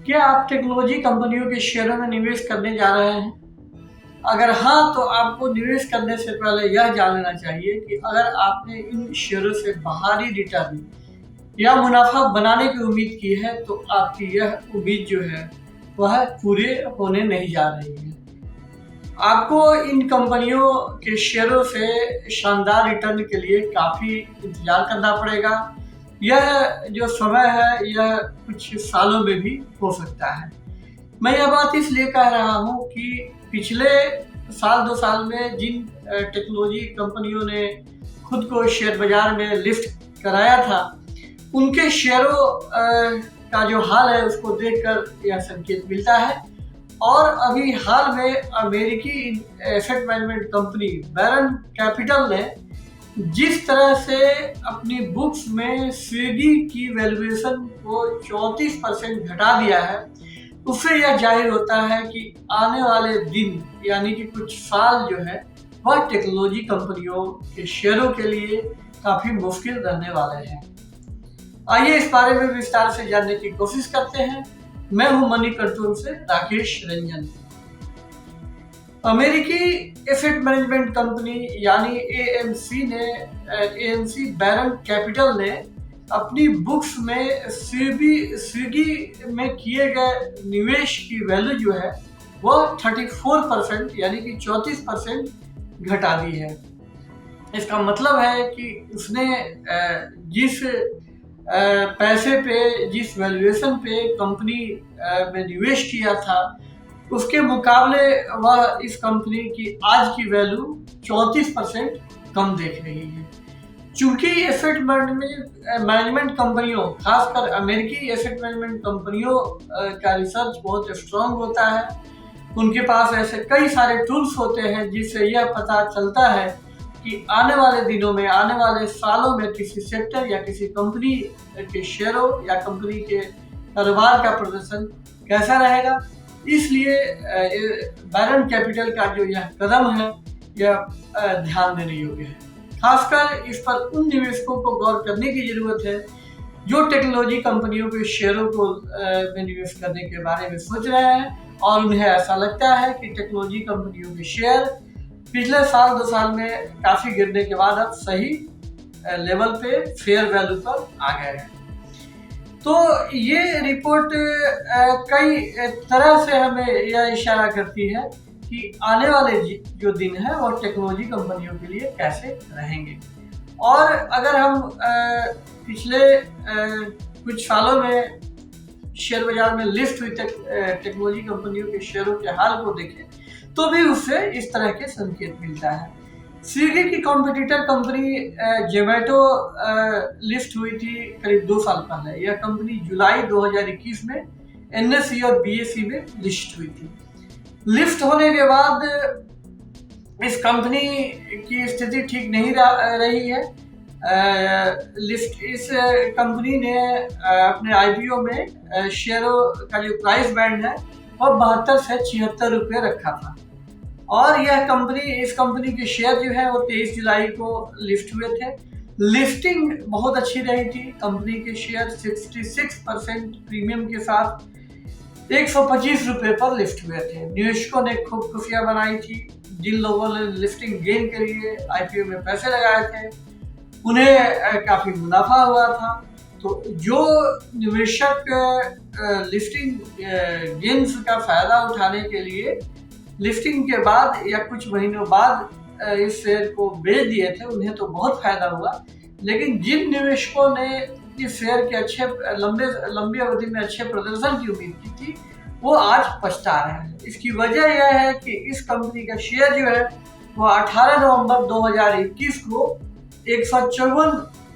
क्या आप टेक्नोलॉजी कंपनियों के शेयरों में निवेश करने जा रहे हैं? अगर हाँ, तो आपको निवेश करने से पहले यह जान लेना चाहिए कि अगर आपने इन शेयरों से बाहरी रिटर्न या मुनाफा बनाने की उम्मीद की है, तो आपकी यह उम्मीद जो है वह पूरे होने नहीं जा रही है। आपको इन कंपनियों के शेयरों से शानदार रिटर्न के लिए काफ़ी इंतज़ार करना पड़ेगा। यह जो समय है, यह कुछ सालों में भी हो सकता है। मैं यह बात इसलिए कह रहा हूँ कि पिछले साल 2 साल में जिन टेक्नोलॉजी कंपनियों ने खुद को शेयर बाज़ार में लिस्ट कराया था, उनके शेयरों का जो हाल है उसको देखकर यह संकेत मिलता है। और अभी हाल में अमेरिकी एसेट मैनेजमेंट कंपनी बैरन कैपिटल ने जिस तरह से अपनी बुक्स में स्विगी की वैल्यूएशन को 34% घटा दिया है, उससे यह जाहिर होता है कि आने वाले दिन यानी कि कुछ साल जो है वह टेक्नोलॉजी कंपनियों के शेयरों के लिए काफ़ी मुश्किल रहने वाले हैं। आइए इस बारे में विस्तार से जानने की कोशिश करते हैं। मैं हूं मनी कंट्रोल से राकेश रंजन। अमेरिकी एसेट मैनेजमेंट कंपनी यानी एएमसी बैरन कैपिटल ने अपनी बुक्स में स्विगी में किए गए निवेश की वैल्यू जो है वह 34% यानी कि 34% घटा दी है। इसका मतलब है कि उसने जिस पैसे पे, जिस वैल्यूएशन पे कंपनी में निवेश किया था, उसके मुकाबले वह इस कंपनी की आज की वैल्यू 34% कम देख रही है। चूंकि एसेट मैनेजमेंट कंपनियों, खासकर अमेरिकी एसेट मैनेजमेंट कंपनियों का रिसर्च बहुत स्ट्रांग होता है, उनके पास ऐसे कई सारे टूल्स होते हैं जिससे यह पता चलता है कि आने वाले दिनों में, आने वाले सालों में किसी सेक्टर या किसी कंपनी के शेयरों या कंपनी के कारोबार का प्रदर्शन कैसा रहेगा। इसलिए बैरन कैपिटल का जो यह कदम है यह ध्यान देने योग्य है। खासकर इस पर उन निवेशकों को गौर करने की जरूरत है जो टेक्नोलॉजी कंपनियों के शेयरों को में निवेश करने के बारे में सोच रहे हैं और उन्हें ऐसा लगता है कि टेक्नोलॉजी कंपनियों के शेयर पिछले साल 2 साल में काफ़ी गिरने के बाद अब सही लेवल पे फेयर वैल्यू पर आ गए हैं। तो ये रिपोर्ट कई तरह से हमें यह इशारा करती है कि आने वाले जो दिन है वो टेक्नोलॉजी कंपनियों के लिए कैसे रहेंगे। और अगर हम पिछले कुछ सालों में शेयर बाजार में लिस्ट हुई टेक्नोलॉजी कंपनियों के शेयरों के हाल को देखें तो भी उससे इस तरह के संकेत मिलता है। स्विगी की कॉम्पिटिटर कंपनी जोमेटो लिस्ट हुई थी करीब 2 साल पहले। यह कंपनी जुलाई 2021 में एनएसई और बीएसई में लिस्ट हुई थी। लिस्ट होने के बाद इस कंपनी की स्थिति ठीक नहीं रही है। इस कंपनी ने अपने आईपीओ में शेयरों का जो प्राइस बैंड है वह 72 से 76 रुपये रखा था। और इस कंपनी के शेयर जो है वो 23 जुलाई को लिस्ट हुए थे। लिस्टिंग बहुत अच्छी रही थी। कंपनी के शेयर 66% प्रीमियम के साथ 125 रुपये पर लिस्ट हुए थे। निवेशकों ने खूब खुशियां बनाई थी। जिन लोगों ने लिस्टिंग गेन के लिए आईपीओ में पैसे लगाए थे उन्हें काफ़ी मुनाफा हुआ था। तो जो निवेशक लिस्टिंग गेन्स का फायदा उठाने के लिए लिस्टिंग के बाद या कुछ महीनों बाद इस शेयर को बेच दिए थे, उन्हें तो बहुत फायदा हुआ। लेकिन जिन निवेशकों ने इस शेयर के अच्छे लंबी अवधि में अच्छे प्रदर्शन की उम्मीद की थी वो आज पछता रहे हैं। इसकी वजह यह है कि इस कंपनी का शेयर जो है वो 18 नवंबर 2021 को 154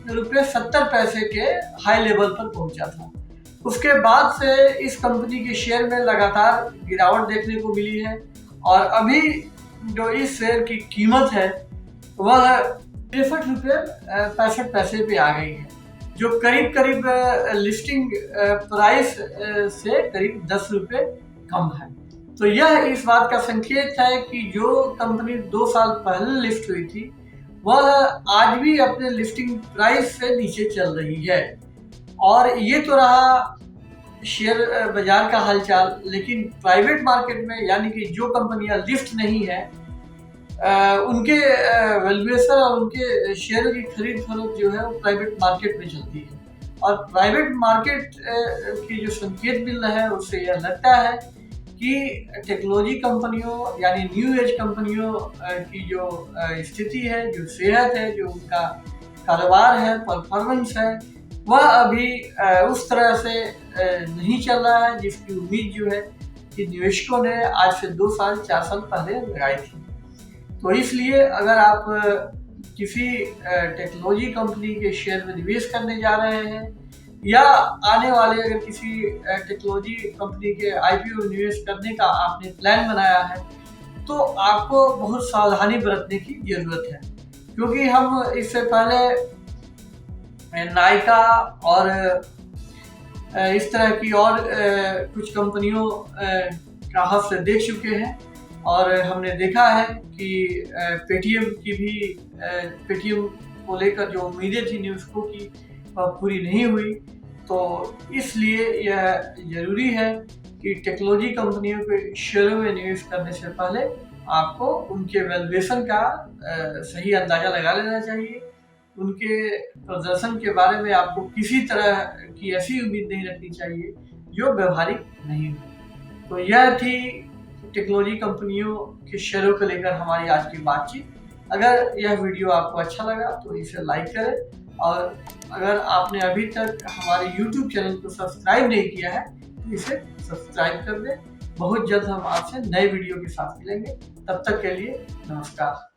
रुपये 70 पैसे के हाई लेवल पर पहुंचा था। उसके बाद से इस कंपनी के शेयर में लगातार गिरावट देखने को मिली है और अभी जो इस शेयर की कीमत है वह 63 रुपये 65 पैसे पे आ गई है, जो करीब लिस्टिंग प्राइस से करीब 10 रुपये कम है। तो यह इस बात का संकेत है कि जो कंपनी 2 साल पहले लिस्ट हुई थी वह आज भी अपने लिस्टिंग प्राइस से नीचे चल रही है। और ये तो रहा शेयर बाजार का हालचाल, लेकिन प्राइवेट मार्केट में यानी कि जो कंपनियां लिस्ट नहीं है उनके वैल्यूएशन और उनके शेयर की खरीद फरोख्त जो है वो प्राइवेट मार्केट में चलती है। और प्राइवेट मार्केट की जो संकेत मिल रहा है उससे यह लगता है कि टेक्नोलॉजी कंपनियों यानी न्यू एज कंपनियों की जो स्थिति है, जो सेहत है, जो उनका कारोबार है, परफॉर्मेंस है, वह अभी उस तरह से नहीं चल रहा है जिसकी उम्मीद जो है कि निवेशकों ने आज से 2 साल 4 साल पहले लगाई थी। तो इसलिए अगर आप किसी टेक्नोलॉजी कंपनी के शेयर में निवेश करने जा रहे हैं या आने वाले अगर किसी टेक्नोलॉजी कंपनी के आईपीओ में निवेश करने का आपने प्लान बनाया है, तो आपको बहुत सावधानी बरतने की जरूरत है। क्योंकि हम इससे पहले नायका और इस तरह की और कुछ कंपनियों का हादसा देख चुके हैं और हमने देखा है कि पेटीएम की भी पेटीएम को लेकर जो उम्मीदें थी निवेशकों की पूरी नहीं हुई। तो इसलिए यह ज़रूरी है कि टेक्नोलॉजी कंपनियों के शेयरों में निवेश करने से पहले आपको उनके वैल्यूएशन का सही अंदाज़ा लगा लेना चाहिए। उनके प्रदर्शन के बारे में आपको किसी तरह की ऐसी उम्मीद नहीं रखनी चाहिए जो व्यवहारिक नहीं हो। तो यह थी टेक्नोलॉजी कंपनियों के शेयरों को लेकर हमारी आज की बातचीत। अगर यह वीडियो आपको अच्छा लगा तो इसे लाइक करें और अगर आपने अभी तक हमारे YouTube चैनल को सब्सक्राइब नहीं किया है तो इसे सब्सक्राइब कर दें। बहुत जल्द हम आपसे नए वीडियो के साथ मिलेंगे। तब तक के लिए नमस्कार।